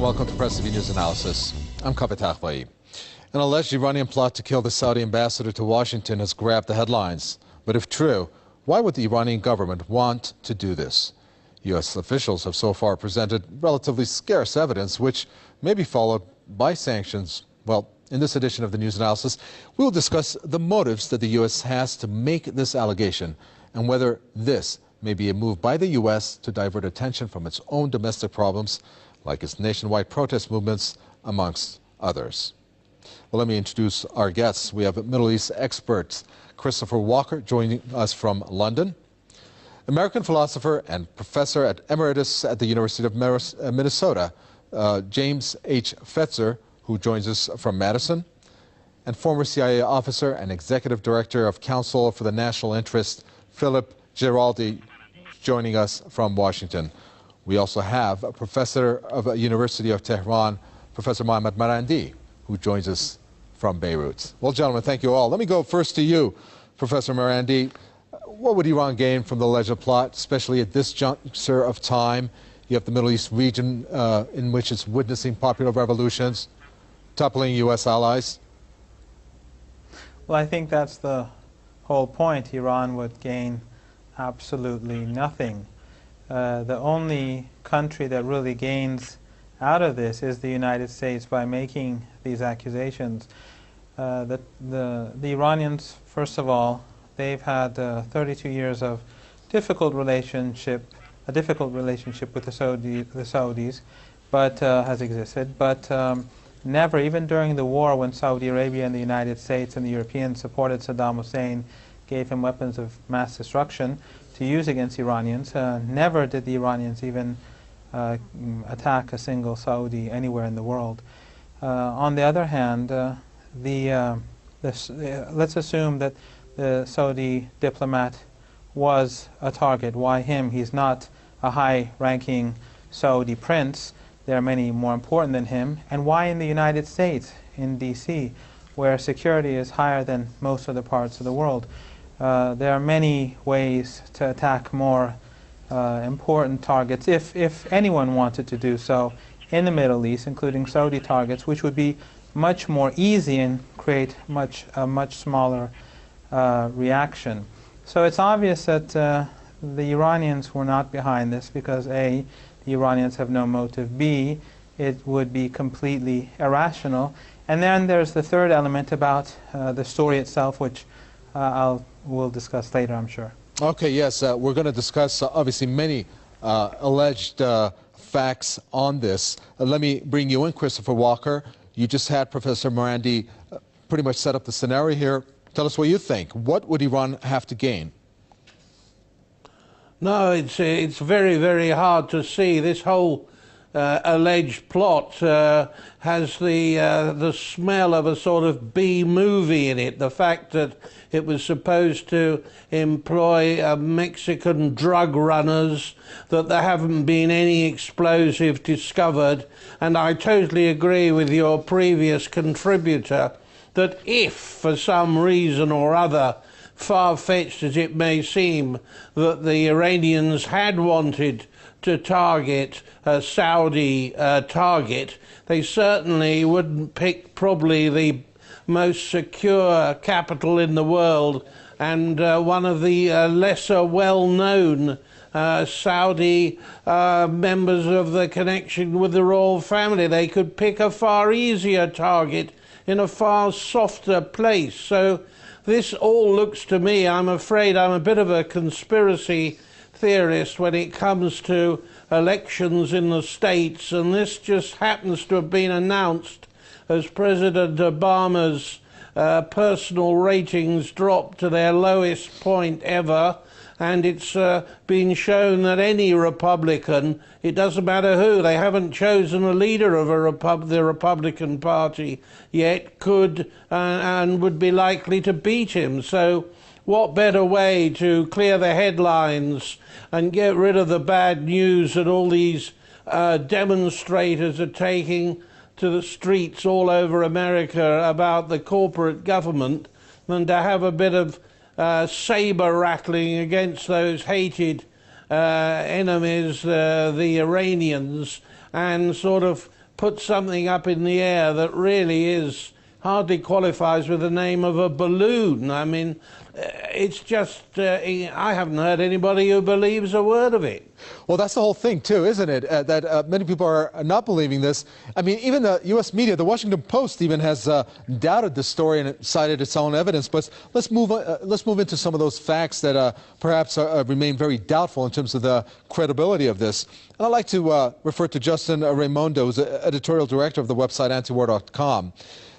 and welcome to Press TV News Analysis. I'm Kaveh Taghbai. An alleged Iranian plot to kill the Saudi ambassador to Washington has grabbed the headlines. But if true, why would the Iranian government want to do this? U.S. officials have so far presented relatively scarce evidence, which may be followed by sanctions. Well, in this edition of the News Analysis, we will discuss the motives that the U.S. has to make this allegation and whether this may be a move by the U.S. to divert attention from its own domestic problems, like its nationwide protest movements, amongst others. Well, let me introduce our guests. We have Middle East expert Christopher Walker joining us from London, American philosopher and professor emeritus at the University of Minnesota, James H. Fetzer, who joins us from Madison, and former CIA officer and executive director of Council for the National Interest, Philip Giraldi, joining us from Washington. We also have a professor of the University of Tehran, Professor Mohammad Marandi, who joins us from Beirut. Well, gentlemen, thank you all. Let me go first to you, Professor Marandi. What would Iran gain from the alleged plot, especially at this juncture of time? You have the Middle East region in which it's witnessing popular revolutions, toppling U.S. allies. Well, I think that's the whole point. Iran would gain absolutely nothing. The only country that really gains out of this is the United States by making these accusations. The Iranians, first of all, they've had 32 years of a difficult relationship with the Saudis, but has existed. But never, even during the war when Saudi Arabia and the United States and the Europeans supported Saddam Hussein, gave him weapons of mass destruction to use against Iranians, never did the Iranians even attack a single Saudi anywhere in the world. On the other hand, let's assume that the Saudi diplomat was a target. Why him? He's not a high-ranking Saudi prince. There are many more important than him. And why in the United States, in D.C., where security is higher than most other parts of the world? There are many ways to attack more important targets, if anyone wanted to do so, in the Middle East, including Saudi targets, which would be much more easy and create a much smaller reaction. So it's obvious that the Iranians were not behind this because A, the Iranians have no motive, B, it would be completely irrational. And then there's the third element about the story itself, which we'll discuss later, I'm sure. Okay, yes, we're going to discuss obviously many alleged facts on this. Let me bring you in, Christopher Walker. You just had Professor Marandi pretty much set up the scenario here. Tell us what you think. What would Iran have to gain? No, it's very, very hard to see. This whole alleged plot has the smell of a sort of B-movie in it. The fact that it was supposed to employ Mexican drug runners, that there haven't been any explosive discovered, and I totally agree with your previous contributor that if, for some reason or other, far-fetched as it may seem, that the Iranians had wanted to target a Saudi target, they certainly wouldn't pick probably the most secure capital in the world and one of the lesser well-known Saudi members of the connection with the royal family. They could pick a far easier target in a far softer place. So this all looks to me, I'm afraid I'm a bit of a conspiracy theorist when it comes to elections in the States, and this just happens to have been announced as President Obama's personal ratings dropped to their lowest point ever, and it's been shown that any Republican, it doesn't matter who, they haven't chosen a leader of the Republican Party yet, could and would be likely to beat him. So what better way to clear the headlines and get rid of the bad news that all these demonstrators are taking to the streets all over America about the corporate government than to have a bit of saber rattling against those hated enemies, the Iranians, and sort of put something up in the air that really is hardly qualifies with the name of a balloon. I mean, it's just, I haven't heard anybody who believes a word of it. Well, that's the whole thing, too, isn't it? That many people are not believing this. I mean, even the U.S. media, the Washington Post even has doubted the story and cited its own evidence. But let's move into some of those facts that perhaps remain very doubtful in terms of the credibility of this. And I'd like to refer to Justin Raimondo, who's the editorial director of the website antiwar.com.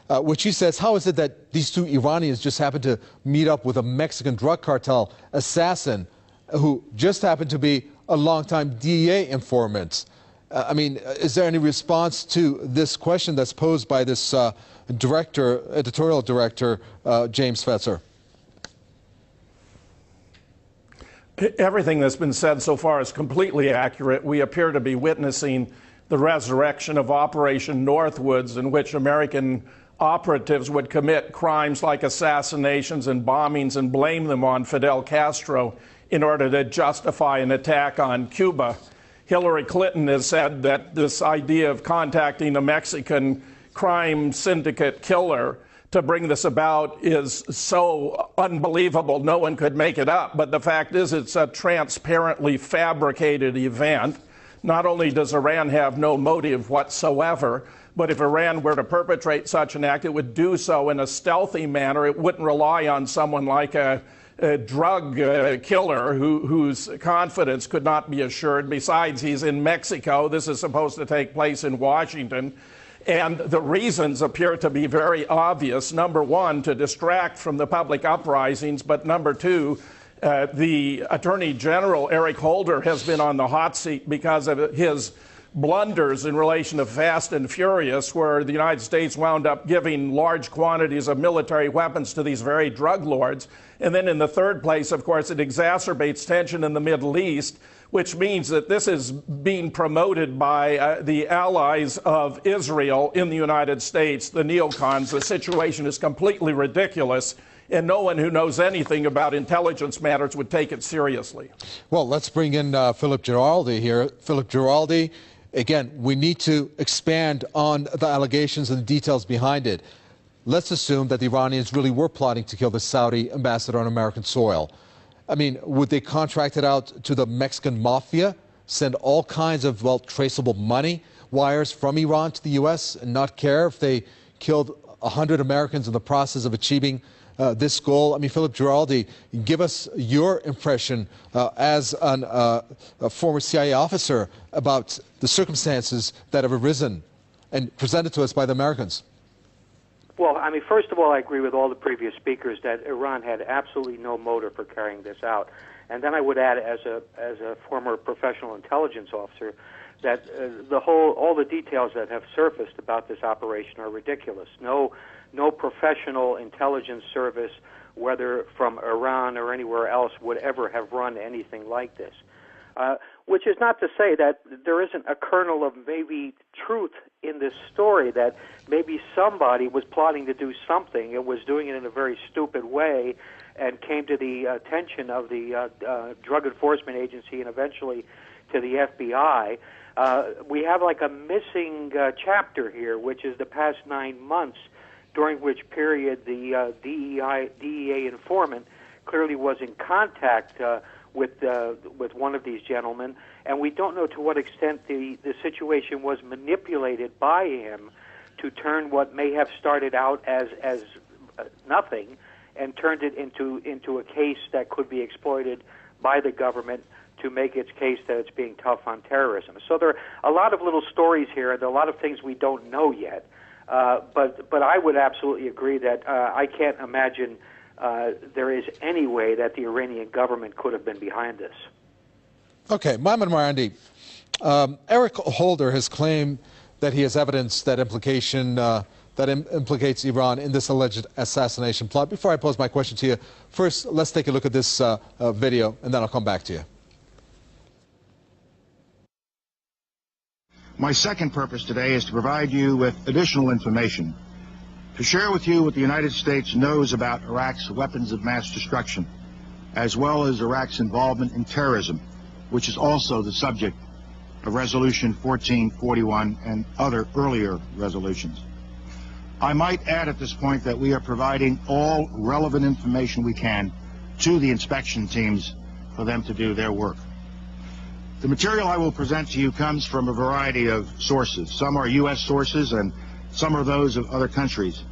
Which he says, how is it that these two Iranians just happened to meet up with a Mexican drug cartel assassin who just happened to be a longtime DEA informant? I mean, is there any response to this question that's posed by this editorial director, James Fetzer? Everything that's been said so far is completely accurate. We appear to be witnessing the resurrection of Operation Northwoods, in which American operatives would commit crimes like assassinations and bombings and blame them on Fidel Castro in order to justify an attack on Cuba. Hillary Clinton has said that this idea of contacting a Mexican crime syndicate killer to bring this about is so unbelievable, no one could make it up. But the fact is, it's a transparently fabricated event. Not only does Iran have no motive whatsoever, but if Iran were to perpetrate such an act, it would do so in a stealthy manner. It wouldn't rely on someone like a drug killer whose confidence could not be assured. Besides, he's in Mexico. This is supposed to take place in Washington. And the reasons appear to be very obvious. Number one, to distract from the public uprisings. But number two, the Attorney General, Eric Holder, has been on the hot seat because of his blunders in relation to Fast and Furious, where the United States wound up giving large quantities of military weapons to these very drug lords. And then in the third place, of course, it exacerbates tension in the Middle East, which means that this is being promoted by the allies of Israel in the United States, the neocons. The situation is completely ridiculous, and no one who knows anything about intelligence matters would take it seriously. Well, let's bring in Philip Giraldi here. Philip Giraldi, again, we need to expand on the allegations and the details behind it. Let's assume that the Iranians really were plotting to kill the Saudi ambassador on American soil. I mean, would they contract it out to the Mexican mafia, send all kinds of, well, traceable money wires from Iran to the U.S. and not care if they killed 100 Americans in the process of achieving this goal? I mean, Philip Giraldi, give us your impression as a former CIA officer about the circumstances that have arisen and presented to us by the Americans. Well, I mean, first of all, I agree with all the previous speakers that Iran had absolutely no motive for carrying this out. And then I would add, as a former professional intelligence officer, that all the details that have surfaced about this operation are ridiculous. No professional intelligence service, whether from Iran or anywhere else, would ever have run anything like this. Which is not to say that there isn't a kernel of maybe truth in this story, that maybe somebody was plotting to do something and was doing it in a very stupid way and came to the attention of the Drug Enforcement Agency and eventually to the FBI. We have like a missing chapter here, which is the past 9 months, during which period the DEA informant clearly was in contact with one of these gentlemen, and we don't know to what extent the situation was manipulated by him to turn what may have started out as nothing and turned it into a case that could be exploited by the government to make its case that it's being tough on terrorism. So there are a lot of little stories here, and there are a lot of things we don't know yet. But I would absolutely agree that I can't imagine there is any way that the Iranian government could have been behind this. Okay, Mohammed Marandi, Eric Holder has claimed that he has evidence that implicates Iran in this alleged assassination plot. Before I pose my question to you, first let's take a look at this video, and then I'll come back to you. My second purpose today is to provide you with additional information, to share with you what the United States knows about Iraq's weapons of mass destruction, as well as Iraq's involvement in terrorism, which is also the subject of Resolution 1441 and other earlier resolutions. I might add at this point that we are providing all relevant information we can to the inspection teams for them to do their work. The material I will present to you comes from a variety of sources. Some are U.S. sources and some are those of other countries.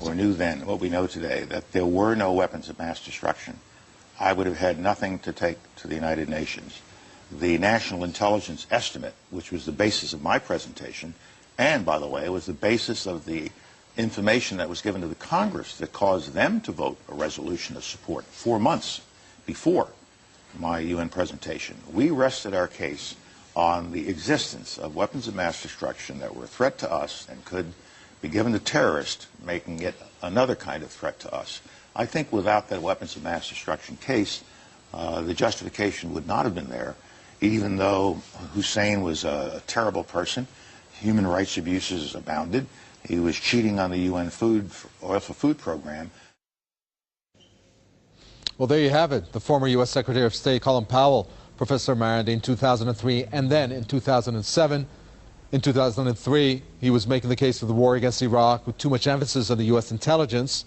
Or knew then what we know today, that there were no weapons of mass destruction, I would have had nothing to take to the United Nations. The National Intelligence Estimate, which was the basis of my presentation, and, by the way, was the basis of the information that was given to the Congress that caused them to vote a resolution of support 4 months before my UN presentation. We rested our case on the existence of weapons of mass destruction that were a threat to us and could be given to terrorists, making it another kind of threat to us. I think without that weapons of mass destruction case, the justification would not have been there, even though Hussein was a terrible person. Human rights abuses abounded. He was cheating on the UN oil for food program. Well, there you have it. The former U.S. Secretary of State Colin Powell, Professor Marandi, in 2003, and then in 2007. In 2003, he was making the case for the war against Iraq with too much emphasis on the U.S. intelligence.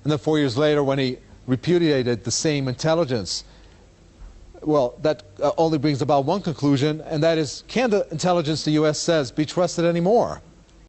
And then 4 years later, when he repudiated the same intelligence, well, that only brings about one conclusion, and that is, can the intelligence the U.S. says be trusted anymore?